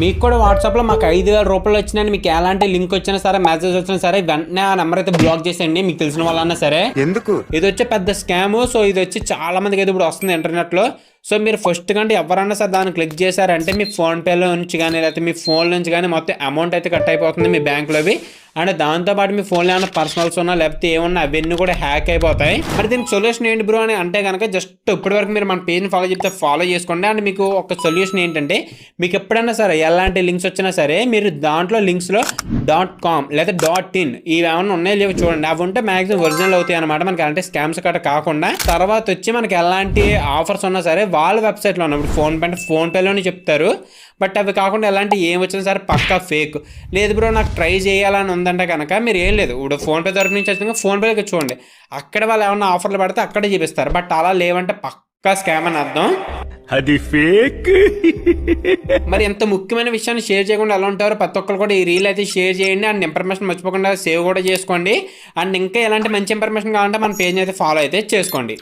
మీకు కూడా వాట్సాప్లో మాకు 5,000 రూపాయలు వచ్చినాయని మీకు ఎలాంటి లింక్ వచ్చినా సరే, మెసేజ్ వచ్చినా సరే, వెంటనే ఆ నెంబర్ అయితే బ్లాక్ చేసేయండి. మీకు తెలిసిన వాళ్ళన్నా సరే. ఎందుకు? ఇది వచ్చే పెద్ద స్కామ్. సో ఇది వచ్చి చాలా మందికి అయితే ఇప్పుడు వస్తుంది ఇంటర్నెట్లో. సో మీరు ఫస్ట్ కంటే ఎవరన్నా సరే దాన్ని క్లిక్ చేశారంటే మీ ఫోన్పేలో నుంచి కానీ లేకపోతే మీ ఫోన్ నుంచి కానీ మొత్తం అమౌంట్ అయితే కట్ అయిపోతుంది మీ బ్యాంకులోవి. అండ్ దాంతోపాటు మీ ఫోన్లో ఏమైనా పర్సనల్స్ ఉన్నా లేకపోతే ఏమన్నా అవన్నీ కూడా హ్యాక్ అయిపోతాయి. మరి దీనికి సొల్యూషన్ ఏంటి బ్రో అని అంటే కనుక జస్ట్ ఇప్పటి వరకు మీరు మన పేజ్ని ఫాలో చెప్తే ఫాలో చేసుకోండి. అండ్ మీకు ఒక సొల్యూషన్ ఏంటంటే మీకు ఎప్పుడైనా సరే ఎలాంటి లింక్స్ వచ్చినా సరే మీరు దాంట్లో లింక్స్లో .com లేదా .in ఇవి ఏమన్నా ఉన్నాయో లేవు చూడండి. అవి ఉంటే మ్యాక్సిమం ఒరిజినల్ అవుతాయి అనమాట. మనకి అంటే స్కామ్స్ కట్ట కాకుండా. తర్వాత వచ్చి మనకి ఎలాంటి ఆఫర్స్ ఉన్నా సరే వాళ్ళ వెబ్సైట్లో ఉన్నప్పుడు ఫోన్పేలోనే చెప్తారు. బట్ అవి కాకుండా ఎలాంటి ఏం వచ్చినా సరే పక్కా ఫేక్. లేదు బ్రో నాకు ట్రై చేయాలని ఉందంటే కనుక మీరు ఏం లేదు, ఇప్పుడు ఫోన్పే తరపు నుంచి వచ్చిన ఫోన్పేకి చూడండి, అక్కడ వాళ్ళు ఏమన్నా ఆఫర్లు పడితే అక్కడే చూపిస్తారు. బట్ అలా లేవంటే పక్కా స్కామ్ అని అర్థం. అది ఫేక్. మరి ఎంత ముఖ్యమైన విషయాన్ని షేర్ చేయకుండా ఎలా ఉంటారో ప్రతి ఒక్కరు కూడా ఈ రీల్ అయితే షేర్ చేయండి. అండ్ ఇన్ఫర్మేషన్ మర్చిపోకుండా సేవ్ కూడా చేసుకోండి. అండ్ ఇంకా ఎలాంటి మంచి ఇన్ఫర్మేషన్ కావాలంటే మన పేజ్ని అయితే ఫాలో అయితే చేసుకోండి.